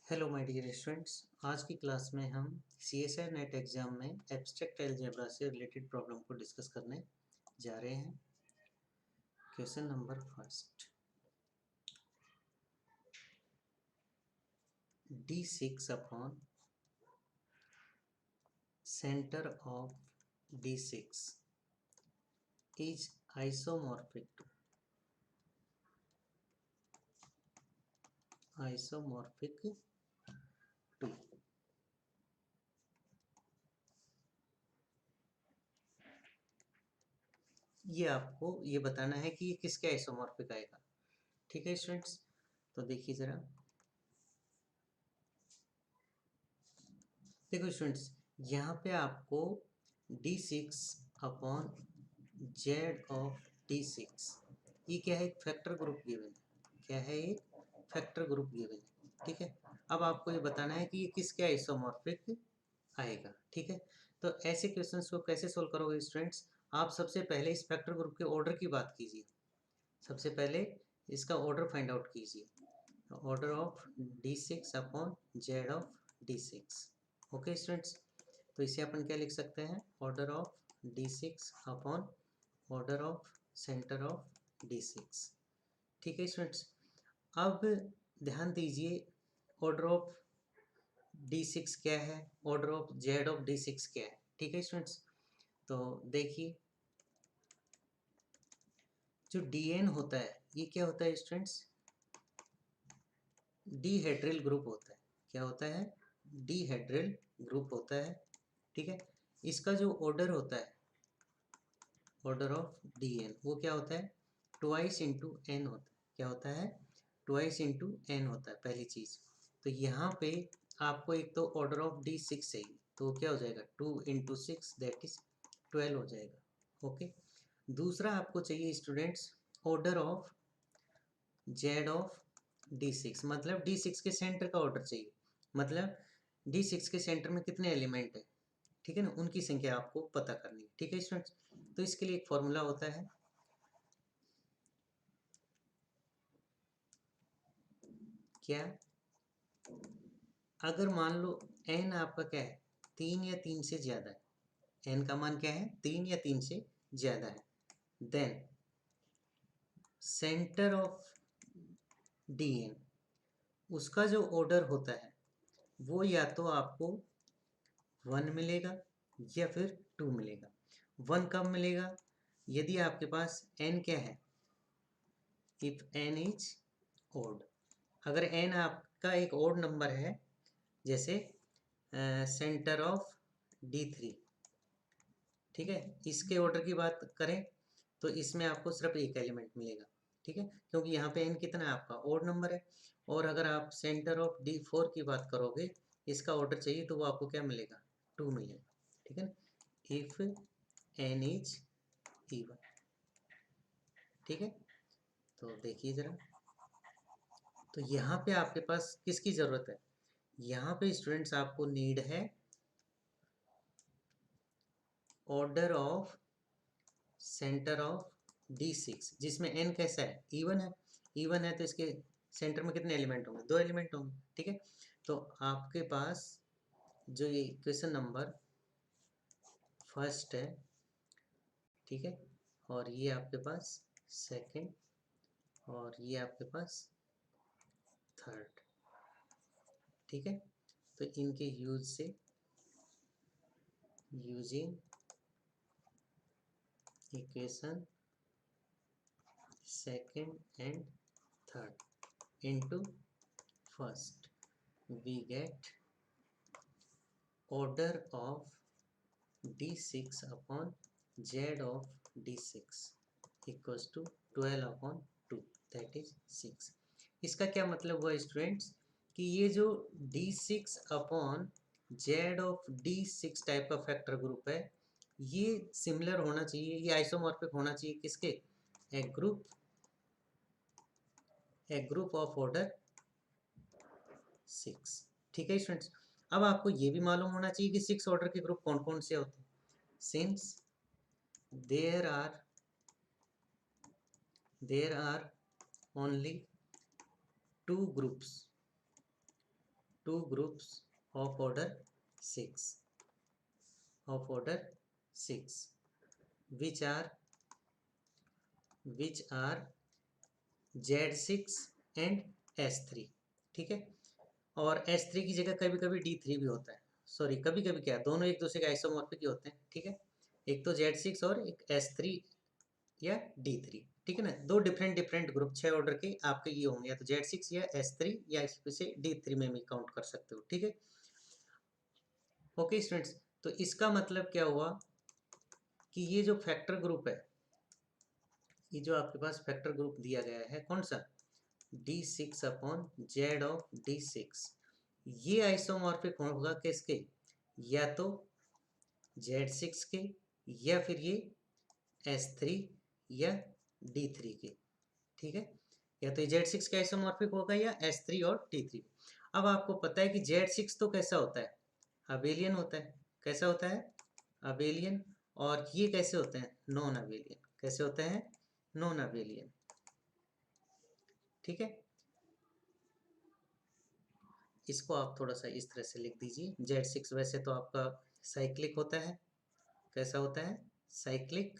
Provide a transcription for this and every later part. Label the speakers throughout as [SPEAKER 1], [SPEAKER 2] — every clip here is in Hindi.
[SPEAKER 1] Hello my dear students. आज की क्लास में हम CSI नेट एग्जाम में एब्स्ट्रैक्ट अलजेब्रा से रिलेटेड प्रॉब्लम को डिस्कस करने जा रहे हैं। Question number first, D6 upon centre of D6 is isomorphic to ये आपको ये बताना है कि ये किसके आइसोमॉर्फिक आएगा। ठीक है स्टूडेंट्स, तो देखिए ज़रा, देखो स्टूडेंट्स, यहाँ पे आपको D6 upon Z of D6, ये क्या है, एक फैक्टर ग्रुप गिवन है। क्या है, एक फैक्टर ग्रुप गिवन है। ठीक है, अब आपको ये बताना है कि ये किसके आइसोमॉर्फिक आएगा। ठीक है, तो ऐसे क्वेश्चंस को कैसे सोल्व करोगे स्टूडेंट्स, आप सबसे पहले इस फैक्टर ग्रुप के ऑर्डर की बात कीजिए। सबसे पहले इसका ऑर्डर फाइंड आउट कीजिए। Order of D6 upon Z of D6। Okay students, तो इसे अपन क्या लिख सकते हैं, order of D6 upon order of centre of D6। ठीक है स्टूडेंट्स, अब ध्यान दीजिए, ऑर्डर ऑफ D6 क्या है, order of Z of D6 क्या है। ठीक है स्टूडेंट्स, तो देखिए, जो DN होता है ये क्या होता है स्टूडेंट्स, डीहेड्रल ग्रुप होता है। क्या होता है, डीहेड्रल ग्रुप होता है। ठीक है, इसका जो ऑर्डर होता है, ऑर्डर ऑफ DN, वो क्या होता है, ट्वाइस इंटू एन होता है। क्या होता है, ट्वाइस इंटू एन होता है, पहली चीज़। तो यहाँ पे आपको एक तो ऑर्डर ऑफ D6 चाहिए, तो क्या हो जाएगा, 2 इंटू 6 दैट इज 12 हो जाएगा। ओके, दूसरा आपको चाहिए students order of Z of D6, मतलब D6 के सेंटर का ऑर्डर चाहिए। मतलब D6 के सेंटर में कितने एलिमेंट है, ठीक है ना, उनकी संख्या आपको पता करनी है। ठीक है स्टूडेंट्स, तो इसके लिए एक फॉर्मूला होता है, क्या, अगर मान लो n आपका क्या है, 3 या 3 से ज़्यादा है, n का मान क्या है, 3 या 3 से ज़्यादा है, देन सेंटर ऑफ DN, उसका जो ऑर्डर होता है वो या तो आपको 1 मिलेगा या फिर 2 मिलेगा। 1 कब मिलेगा, यदि आपके पास n क्या है, इफ n इज ओड, अगर n आपका एक ओड नंबर है, जैसे सेंटर ऑफ D3। ठीक है, इसके ऑर्डर की बात करें तो इसमें आपको सिर्फ एक एलिमेंट मिलेगा। ठीक है, क्योंकि यहाँ पे n कितना है, आपका ओड नंबर है। और अगर आप सेंटर ऑफ D4 की बात करोगे, इसका ऑर्डर चाहिए, तो वो आपको क्या मिलेगा, 2 मिलेगा। ठीक है ना, इफ n इज इवन। ठीक है, तो देखिए ज़रा, तो यहाँ पे आपके पास किसकी ज़रूरत है, यहाँ पे स्टूडेंट्स आपको नीड है order of centre of D6, जिसमें n कैसा है, इवन है। इवन है तो इसके सेंटर में कितने एलिमेंट होंगे, 2 एलिमेंट होंगे। ठीक है, तो आपके पास जो ये क्वेश्चन नंबर फर्स्ट है, ठीक है, और ये आपके पास सेकंड, और ये आपके पास थर्ड। ठीक है, तो इनके यूज से, using equation second and third into first, we get order of D6 upon Z of D6 equals to 12 upon 2 that is 6। इसका क्या मतलब हुआ स्टूडेंट्स, कि ये जो D6 upon Z of D6 type का फैक्टर ग्रुप है, ये सिमिलर होना चाहिए, ये आइसोमॉर्फिक होना चाहिए किसके, ए ग्रुप ऑफ ऑर्डर 6। ठीक है स्टूडेंट्स, अब आपको ये भी मालूम होना चाहिए कि 6 ऑर्डर के ग्रुप कौन कौन से होते हैं। Since there are only 2 groups two groups of order 6 which are Z6 and S3, ठीक है। और S3 की जगह कभी कभी D3 भी होता है, सॉरी कभी कभी क्या, दोनों एक दूसरे के आइसोमॉर्फिक ही होते हैं, ठीक है। एक तो Z6 और एक S3 या D3, ठीक है ना। दो डिफरेंट ग्रुप 6 ऑर्डर के आपके ये होंगे, या तो Z6 या S3 या इसे D3 में भी काउंट कर सकते हो, ठीक है। ओके स्टूडेंट्स, तो इसका मतलब क्या हुआ कि ये जो फैक्टर ग्रुप है, ये जो आपके पास फैक्टर ग्रुप दिया गया है कौन सा, D6 upon Z of D6, ये आइसोमॉर्फिक होगा किसके, या तो Z6 के या फिर ये S3 या D3 के, ठीक है। या तो Z6 का आइसोमॉर्फिक होगा या S3 और D3। अब आपको पता है कि Z6 तो कैसा होता है, अबेलियन होता है। कैसा होता है, अबेलियन। और ये कैसे होते हैं, नॉन अबेलियन। कैसे होते हैं, नॉन अबेलियन, ठीक है। इसको आप थोड़ा सा इस तरह से लिख दीजिए। Z6 वैसे तो आपका साइक्लिक होता है, कैसा होता है, साइक्लिक।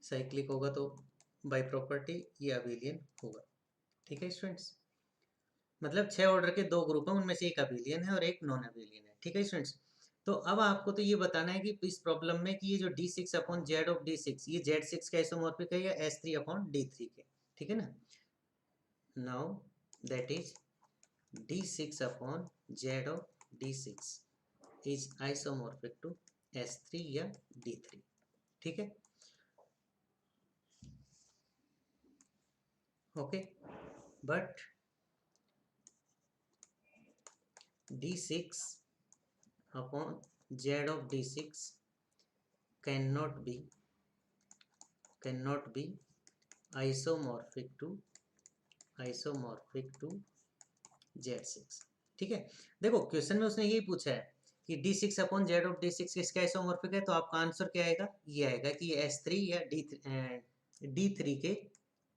[SPEAKER 1] साइक्लिक होगा तो बाय प्रॉपर्टी ये अबेलियन होगा, ठीक है स्टूडेंट्स। मतलब 6 ऑर्डर के दो ग्रुप हैं, उनमें से एक अबेलियन है और एक नॉन अबेलियन है, ठीक है स्टूडेंट्स। तो अब आपको तो ये बताना है कि इस प्रॉब्लम में कि ये जो D6 upon Z of D6, ये Z6 का आइसोमॉर्फिक है या S3 अपॉन D3 के, ठीक है ना। Now that is D6 upon Z of D6 is isomorphic to S3 या D3, ठीक है। Okay, but D6 upon Z of D6 cannot be isomorphic to Z6, ठीक है। देखो क्वेश्चन में उसने यही पूछा है कि D6 upon Z of D6 किसका आइसोमॉर्फिक है, तो आपका आंसर क्या आएगा, ये आएगा कि ये S3 या D3 के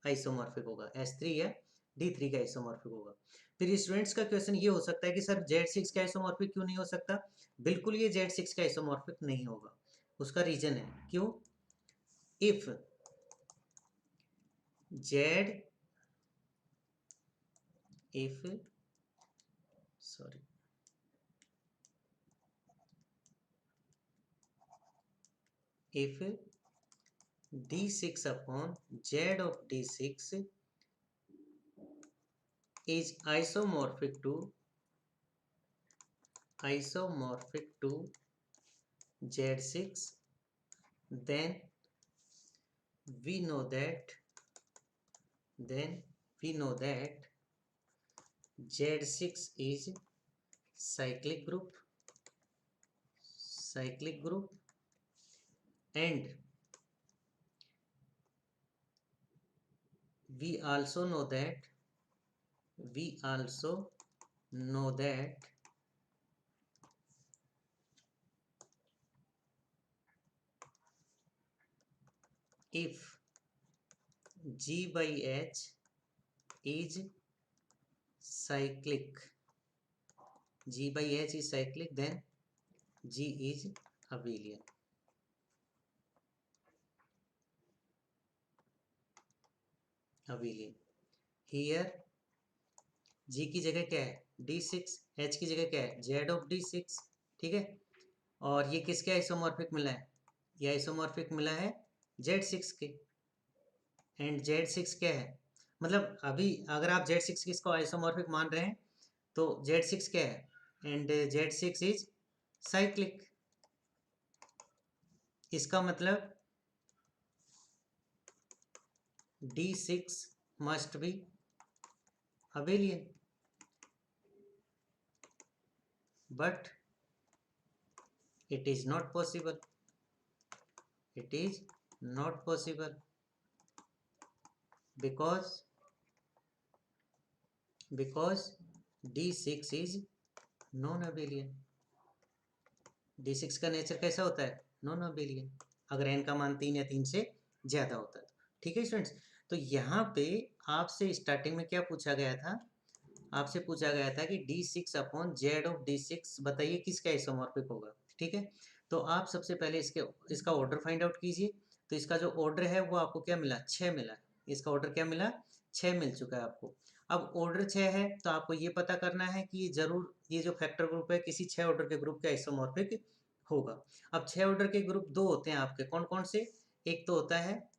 [SPEAKER 1] आइसोमॉर्फिक होगा, S3 या D3 का आइसोमॉर्फिक होगा। फिर स्टूडेंट्स का क्वेश्चन ये हो सकता है कि सर Z6 का आइसोमॉर्फिक क्यों नहीं हो सकता। बिल्कुल ये Z6 का आइसोमॉर्फिक नहीं होगा, उसका रीजन है क्यों, if Z if sorry if D6 upon Z of D6 is isomorphic to Z6, then we know that Z6 is cyclic group, and we also know that if G by H is cyclic, then G is abelian. Here G की जगह क्या है, D6, H की जगह क्या है, Z of D6, ठीक है। और ये किसके आइसोमॉर्फिक मिला है, ये आइसोमॉर्फिक मिला है Z6 के। एंड Z6 क्या है, मतलब अभी अगर आप Z6 किसको आइसोमॉर्फिक मान रहे हैं तो Z6 क्या है, एंड Z6 इज साइक्लिक। इसका मतलब D6 must be abelian, but it is not possible. Because D6 is non abelian. D6 का नेचर कैसा होता है, नॉन अबेलियन, अगर n का मान 3 या 3 से ज्यादा होता है, ठीक है स्टूडेंट्स। तो यहाँ पे आपसे स्टार्टिंग में क्या पूछा गया था, आपसे पूछा गया था कि d6 upon Z of d6 बताइए किसका आइसोमॉर्फिक होगा। ठीक है, तो आप सबसे पहले इसका ऑर्डर फाइंड आउट कीजिए। तो इसका जो ऑर्डर है वो आपको क्या मिला, 6 मिला। इसका ऑर्डर क्या मिला, 6 मिल चुका है आपको। अब ऑर्डर 6 है तो आपको ये पता करना है कि जरूर ये जो फैक्टर ग्रुप है किसी 6 ऑर्डर के ग्रुप के आइसोमॉर्फिक होगा। अब 6 ऑर्डर के ग्रुप दो होते हैं आपके, कौन कौन से, एक तो होता है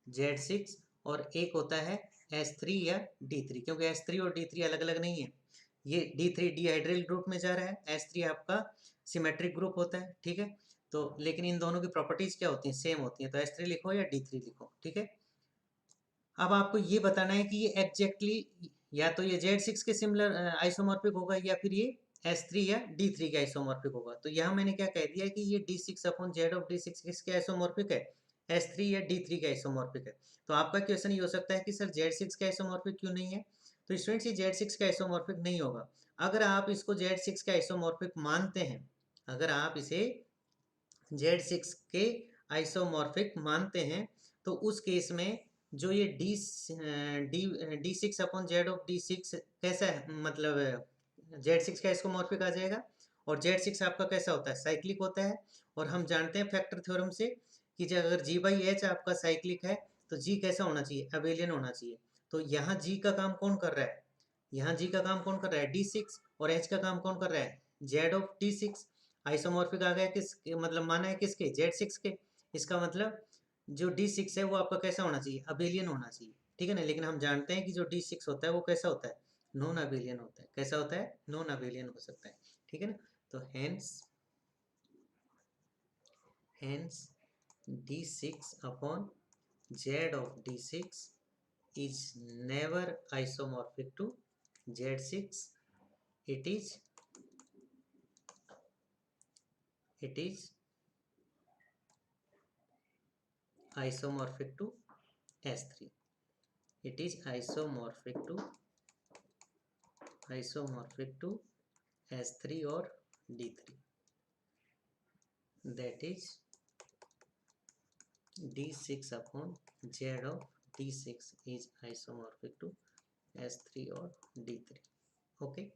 [SPEAKER 1] Z6 और एक होता है S3 या D3, क्योंकि S3 और D3 अलग अलग नहीं है। ये D3 डिहाइड्रल ग्रुप में जा रहा है, S3 आपका सिमेट्रिक ग्रुप होता है। ठीक है, तो लेकिन इन दोनों की प्रॉपर्टीज क्या होती हैं, सेम होती हैं। तो S3 लिखो या D3 लिखो। ठीक है, अब आपको ये बताना है कि ये एग्जैक्टली या तो ये Z6 के सिमिलर आइसोमॉर्फिक होगा या फिर ये S3 या D3 के आइसोमॉर्फिक होगा। तो यहाँ मैंने क्या कह दिया कि ये D6 upon Z of D6 किसके आइसोमॉर्फिक है, S3 या D3 के आइसोमॉर्फिक है। तो आपका क्वेश्चन ये हो सकता है कि सर Z6 का आइसोमॉर्फिक क्यों नहीं है। तो स्टूडेंट्स ये Z6 का आइसोमॉर्फिक नहीं होगा। अगर आप इसको Z6 का आइसोमॉर्फिक मानते हैं, अगर आप इसे Z6 के आइसोमॉर्फिक मानते हैं, तो उस केस में जो ये D6 upon Z of D6 कैसा है, मतलब Z6 का आइसोमॉर्फिक आ जाएगा। और Z6 आपका कैसा होता है, साइक्लिक होता है। और हम जानते हैं फैक्टर थ्योरम से कि जब अगर G/H आपका साइक्लिक है तो G कैसा होना चाहिए, अबेलियन होना चाहिए। तो यहाँ G का काम कौन कर रहा है, यहाँ G का काम कौन कर रहा है, D6, और H का काम कौन कर रहा है, जेड ऑफ D6। आइसोमॉर्फिक आ गया किस, मतलब माना है किसके, Z6 के। इसका मतलब जो D6 है वो आपका कैसा होना चाहिए, अबेलियन होना चाहिए। ठीक है ना, लेकिन हम जानते हैं कि जो D6 होता है वो कैसा होता है, नॉन अबेलियन होता है। कैसा होता है, नॉन अबेलियन हो सकता है। ठीक है ना, तो hence D6 upon Z of D6 is never isomorphic to Z6. It is isomorphic to S3. It is isomorphic to S3 or D3. That is D6 upon Z of D6 is isomorphic to S3 or D3. Okay.